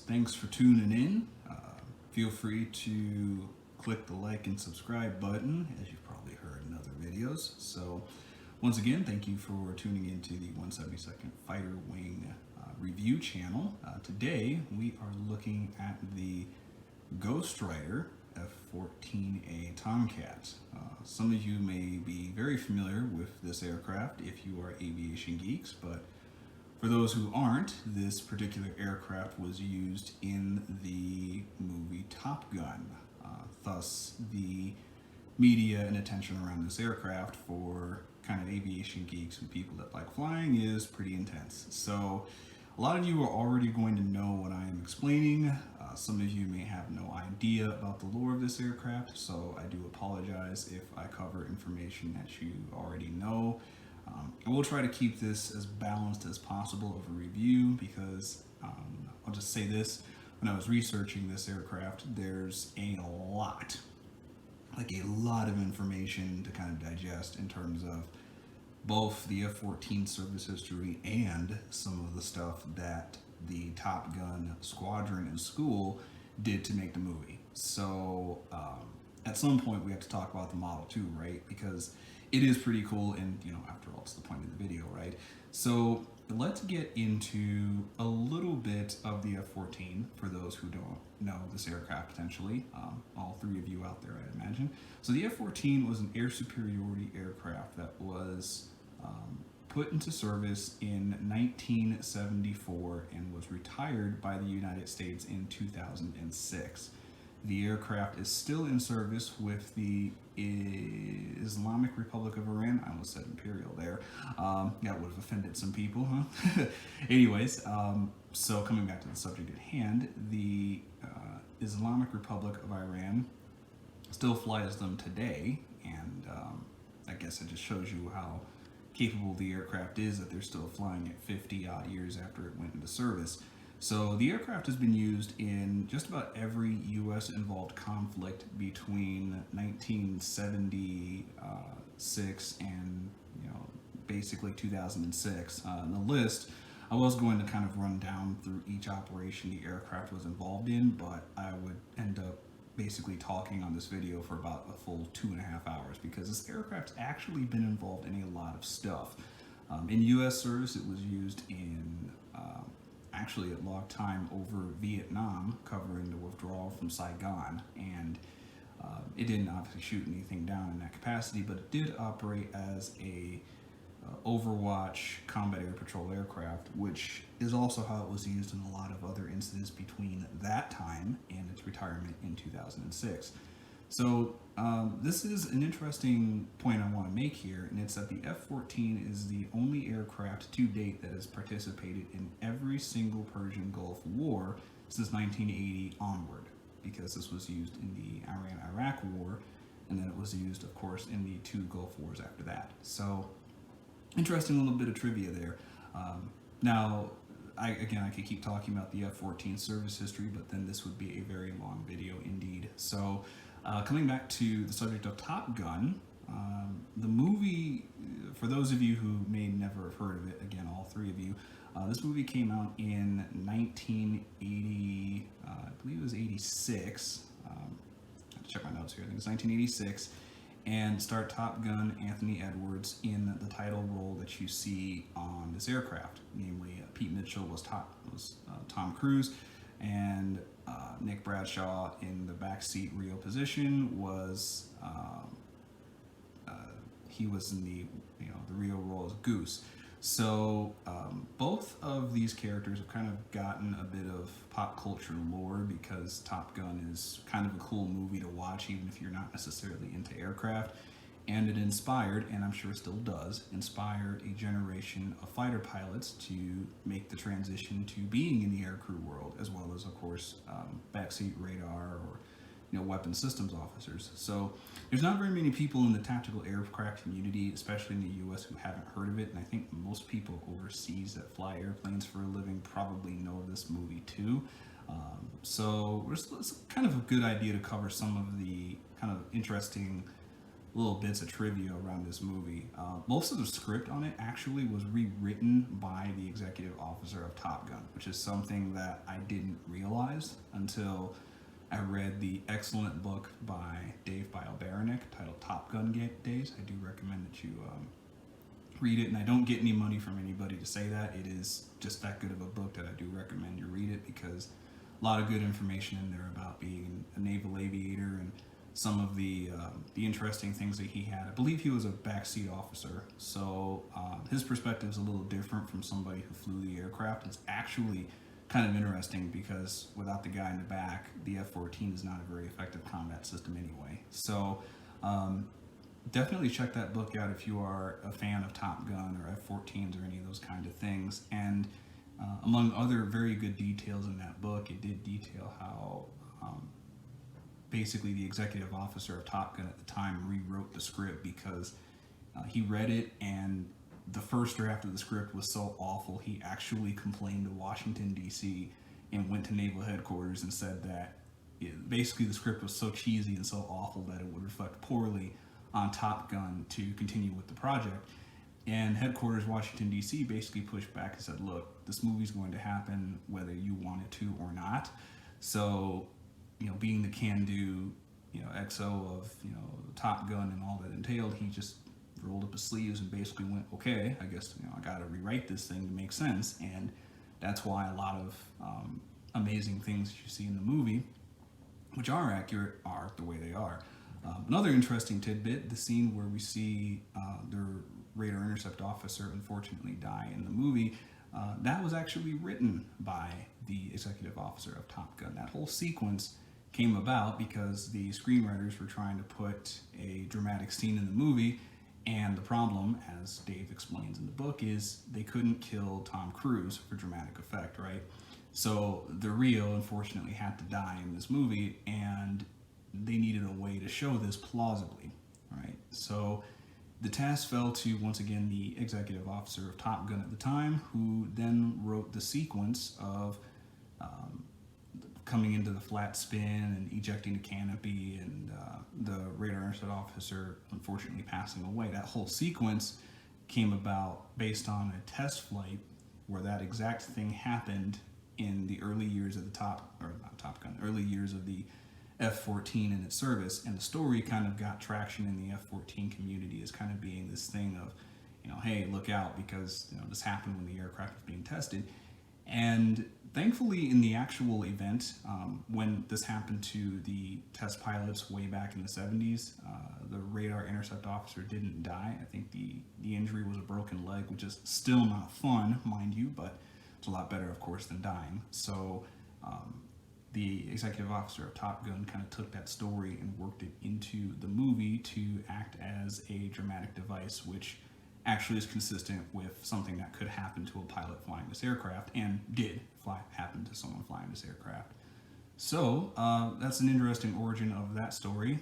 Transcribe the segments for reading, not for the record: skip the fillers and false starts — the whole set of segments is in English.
Thanks for tuning in. Feel free to click the like and subscribe button, as you've probably heard in other videos. So, once again, thank you for tuning into the 172nd Fighter Wing review channel. Today, we are looking at the Ghostrider F-14A Tomcat. Some of you may be very familiar with this aircraft if you are aviation geeks, but for those who aren't, this particular aircraft was used in the movie Top Gun. Thus, the media and attention around this aircraft for kind of aviation geeks and people that like flying is pretty intense. So, a lot of you are already going to know what I am explaining. Some of you may have no idea about the lore of this aircraft, so I do apologize if I cover information that you already know. I will try to keep this as balanced as possible of a review because I'll just say this, when I was researching this aircraft, there's a lot of information to kind of digest in terms of both the F-14 service history and some of the stuff that the Top Gun squadron and school did to make the movie. So at some point we have to talk about the Model 2, right? Because it is pretty cool, and after all, it's the point of the video, right? So let's get into a little bit of the F-14 for those who don't know this aircraft potentially. All three of you out there, I imagine. So the F-14 was an air superiority aircraft that was put into service in 1974 and was retired by the United States in 2006. The aircraft is still in service with the Islamic Republic of Iran. I almost said Imperial there. That would have offended some people, huh? Anyways, so coming back to the subject at hand, the Islamic Republic of Iran still flies them today, and I guess it just shows you how capable the aircraft is that they're still flying it 50 odd years after it went into service. So the aircraft has been used in just about every U.S. involved conflict between 1976 and basically 2006. In the list, I was going to kind of run down through each operation the aircraft was involved in, but I would end up basically talking on this video for about a full 2.5 hours because this aircraft's actually been involved in a lot of stuff. In U.S. service, it was used in actually at log time over Vietnam, covering the withdrawal from Saigon, and it didn't obviously shoot anything down in that capacity, but it did operate as a Overwatch combat air patrol aircraft, which is also how it was used in a lot of other incidents between that time and its retirement in 2006. So this is an interesting point I want to make here, and it's that the F-14 is the only aircraft to date that has participated in every single Persian Gulf War since 1980 onward, because this was used in the Iran-Iraq War, and then it was used, of course, in the 2 Gulf Wars after that. So interesting little bit of trivia there. Now, I could keep talking about the F-14 service history, but then this would be a very long video indeed. So coming back to the subject of Top Gun, the movie, for those of you who may never have heard of it, again, all three of you, this movie came out in 1980, I believe it was 86. I have to check my notes here. I think it's 1986. And starred Top Gun Anthony Edwards in the title role that you see on this aircraft. Namely, Pete Mitchell was Tom Cruise, and Nick Bradshaw in the backseat Rio position was he was in the Rio role as Goose. So both of these characters have kind of gotten a bit of pop culture lore because Top Gun is kind of a cool movie to watch even if you're not necessarily into aircraft. And it inspired, and I'm sure still does, inspire a generation of fighter pilots to make the transition to being in the aircrew world, as well as, of course, backseat radar or weapons systems officers. So there's not very many people in the tactical aircraft community, especially in the U.S., who haven't heard of it, and I think most people overseas that fly airplanes for a living probably know of this movie too. So it's kind of a good idea to cover some of the kind of interesting little bits of trivia around this movie. Most of the script on it actually was rewritten by the executive officer of Top Gun, which is something that I didn't realize. Wars until I read the excellent book by Dave Baranek titled Top Gun Days. I do recommend that you read it, and I don't get any money from anybody to say that. It is just that good of a book that I do recommend you read it, because a lot of good information in there about being a naval aviator and some of the interesting things that he had. I believe he was a backseat officer, so his perspective is a little different from somebody who flew the aircraft. It's actually kind of interesting because without the guy in the back, the F-14 is not a very effective combat system anyway. So definitely check that book out if you are a fan of Top Gun or F-14s or any of those kind of things. And among other very good details in that book, it did detail how basically the executive officer of Top Gun at the time rewrote the script because he read it, and the first draft of the script was so awful he actually complained to Washington D.C. and went to naval headquarters and said that basically the script was so cheesy and so awful that it would reflect poorly on Top Gun to continue with the project. And headquarters Washington D.C. basically pushed back and said, look, this movie's going to happen whether you want it to or not. So, being the can-do, XO of, Top Gun and all that entailed, he just rolled up his sleeves and basically went, okay, I guess, I got to rewrite this thing to make sense. And that's why a lot of amazing things that you see in the movie, which are accurate, are the way they are. Another interesting tidbit, the scene where we see the radar intercept officer unfortunately die in the movie, that was actually written by the executive officer of Top Gun. That whole sequence came about because the screenwriters were trying to put a dramatic scene in the movie, and the problem, as Dave explains in the book, is they couldn't kill Tom Cruise for dramatic effect, right? So the Rio unfortunately had to die in this movie, and they needed a way to show this plausibly, right? So the task fell to, once again, the executive officer of Top Gun at the time, who then wrote the sequence of coming into the flat spin and ejecting the canopy and the radar intercept officer unfortunately passing away. That whole sequence came about based on a test flight where that exact thing happened in the early years of early years of the F-14 in its service, and the story kind of got traction in the F-14 community as kind of being this thing of, hey, look out, because this happened when the aircraft was being tested. And thankfully, in the actual event, when this happened to the test pilots way back in the 70s, the radar intercept officer didn't die. I think the injury was a broken leg, which is still not fun, mind you, but it's a lot better, of course, than dying. So the executive officer of Top Gun kind of took that story and worked it into the movie to act as a dramatic device, which actually is consistent with something that could happen to a pilot flying this aircraft, and did happen to someone flying this aircraft. So that's an interesting origin of that story.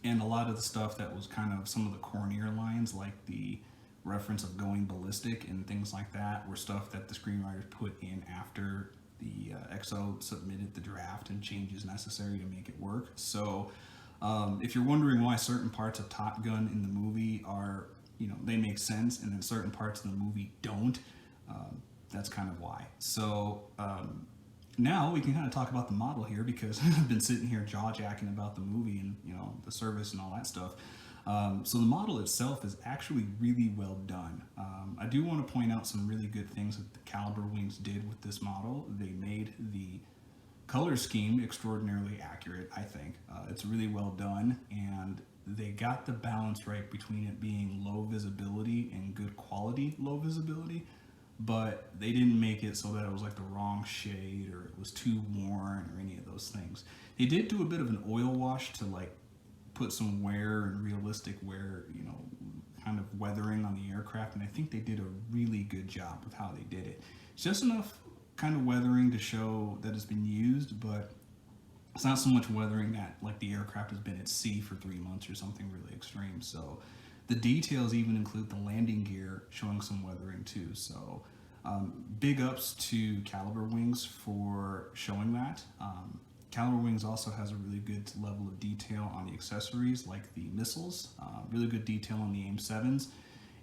And a lot of the stuff that was kind of some of the cornier lines, like the reference of going ballistic and things like that, were stuff that the screenwriters put in after the XO submitted the draft and changes necessary to make it work. So if you're wondering why certain parts of Top Gun in the movie are, they make sense, and then certain parts of the movie don't, that's kind of why. So now we can kind of talk about the model here, because I've been sitting here jaw-jacking about the movie and the service and all that stuff. So the model itself is actually really well done. I do want to point out some really good things that the Calibre wings did with this model. They made the color scheme extraordinarily accurate, I think. It's really well done, and they got the balance right between it being low visibility and good quality low visibility, but they didn't make it so that it was like the wrong shade or it was too worn or any of those things. They did do a bit of an oil wash to like put some wear and realistic wear, kind of weathering on the aircraft, and I think they did a really good job with how they did it. It's just enough kind of weathering to show that it's been used, but it's not so much weathering that like the aircraft has been at sea for 3 months or something really extreme. So the details even include the landing gear showing some weathering too. So big ups to Calibre Wings for showing that. Calibre Wings also has a really good level of detail on the accessories, like the missiles, really good detail on the AIM-7s,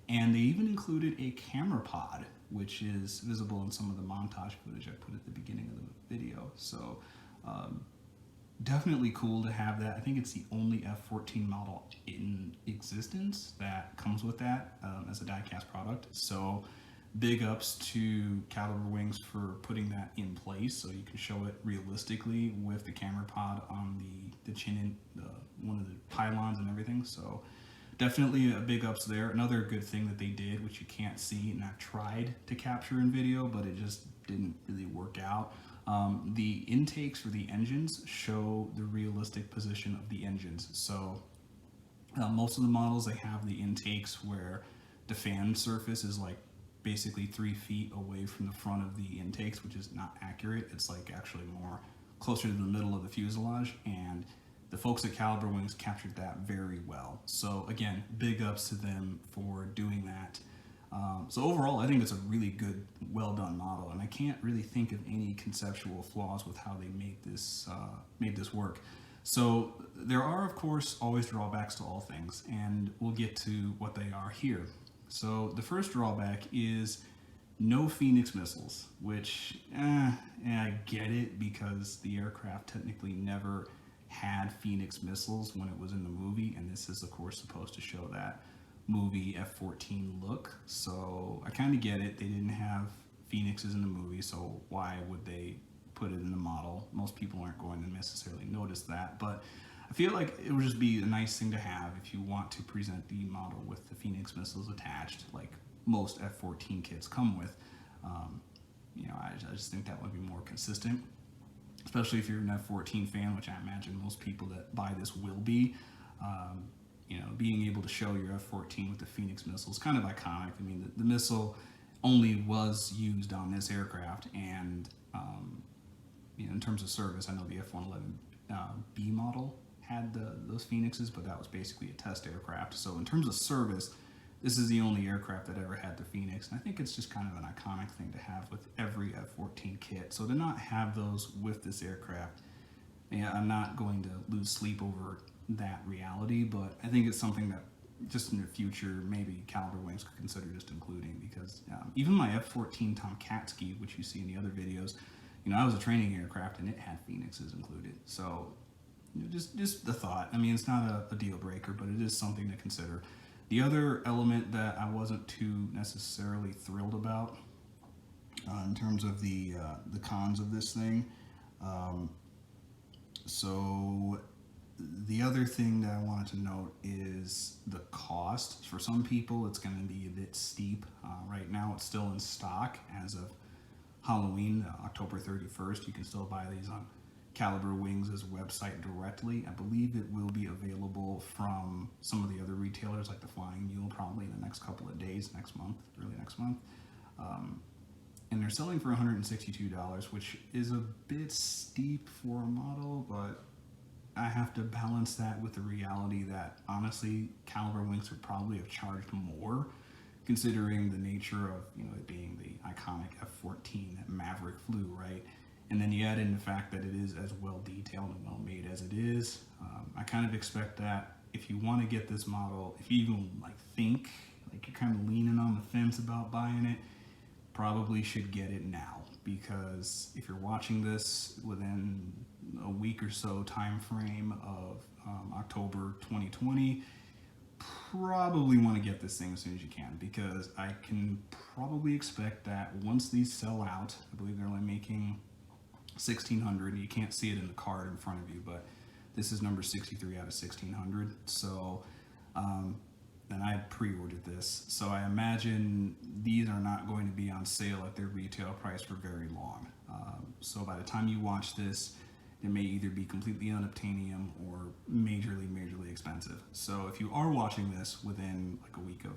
and they even included a camera pod, which is visible in some of the montage footage I put at the beginning of the video. video. So definitely cool to have that. I think it's the only F-14 model in existence that comes with that as a die-cast product. So big ups to Calibre Wings for putting that in place so you can show it realistically with the camera pod on the chin and one of the pylons and everything. So definitely a big ups there. Another good thing that they did, which you can't see and I've tried to capture in video, but it just didn't really work out. The intakes for the engines show the realistic position of the engines. So most of the models, they have the intakes where the fan surface is like basically 3 feet away from the front of the intakes, which is not accurate. It's like actually more closer to the middle of the fuselage, and the folks at Calibre Wings captured that very well. So again, big ups to them for doing that. So overall, I think it's a really good, well done model, and I can't really think of any conceptual flaws with how they made this work. So there are, of course, always drawbacks to all things, and we'll get to what they are here. So the first drawback is no Phoenix missiles, which I get it because the aircraft technically never had Phoenix missiles when it was in the movie, and this is of course supposed to show that movie F-14 look. So I kind of get it. They didn't have Phoenixes in the movie, so why would they put it in the model? Most people aren't going to necessarily notice that, but I feel like it would just be a nice thing to have if you want to present the model with the Phoenix missiles attached, like most F-14 kits come with. You know, I just think that would be more consistent, especially if you're an F-14 fan, which I imagine most people that buy this will be. You know, being able to show your F-14 with the Phoenix missile is kind of iconic. I mean, the missile only was used on this aircraft, and you know, in terms of service, I know the F-111B model had those Phoenixes, but that was basically a test aircraft. So in terms of service, this is the only aircraft that ever had the Phoenix, and I think it's just kind of an iconic thing to have with every F-14 kit. So to not have those with this aircraft, yeah, I'm not going to lose sleep over that reality, but I think it's something that just in the future maybe Calibre Wings could consider just including, because even my F-14 Tomkatsky, which you see in the other videos, you know, I was a training aircraft and it had Phoenixes included. So you know, just the thought. I mean, it's not a deal breaker, but it is something to consider. The other element that I wasn't too necessarily thrilled about in terms of the cons of this thing, so the other thing that I wanted to note is the cost. For some people, it's going to be a bit steep. Right now, it's still in stock as of Halloween, October 31st. You can still buy these on Calibre Wings' website directly. I believe it will be available from some of the other retailers like the Flying Mule probably in the next couple of days, next month, early next month. And they're selling for $162, which is a bit steep for a model, but I have to balance that with the reality that honestly, Calibre Wings would probably have charged more, considering the nature of, you know, it being the iconic F-14 that Maverick flew, right? And then you add in the fact that it is as well detailed and well made as it is. I kind of expect that if you want to get this model, if you even like think like you're kind of leaning on the fence about buying it, probably should get it now, because if you're watching this within a week or so time frame of October 2020, probably want to get this thing as soon as you can, because I can probably expect that once these sell out, I believe they're only making 1,600. You can't see it in the card in front of you, but this is number 63 out of 1,600. So and I pre-ordered this, so I imagine these are not going to be on sale at their retail price for very long. So by the time you watch this, it may either be completely unobtainium or majorly expensive. So if you are watching this within like a week of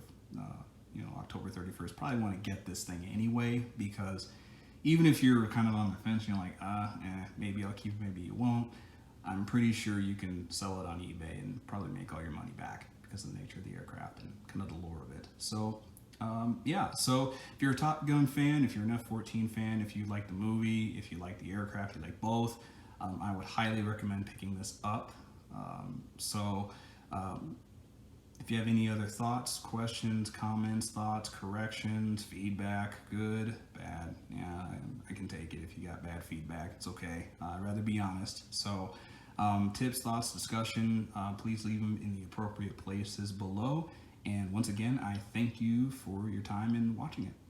you know, October 31st, probably want to get this thing anyway, because even if you're kind of on the fence, you're like, maybe I'll keep it, maybe you won't, I'm pretty sure you can sell it on eBay and probably make all your money back because of the nature of the aircraft and kind of the lore of it. So yeah, so if you're a Top Gun fan, if you're an F-14 fan, if you like the movie, if you like the aircraft, you like both, I would highly recommend picking this up. If you have any other thoughts, questions, comments, thoughts, corrections, feedback, good, bad, yeah, I can take it. If you got bad feedback, it's okay. I'd rather be honest. So tips, thoughts, discussion, please leave them in the appropriate places below. And once again, I thank you for your time in watching it.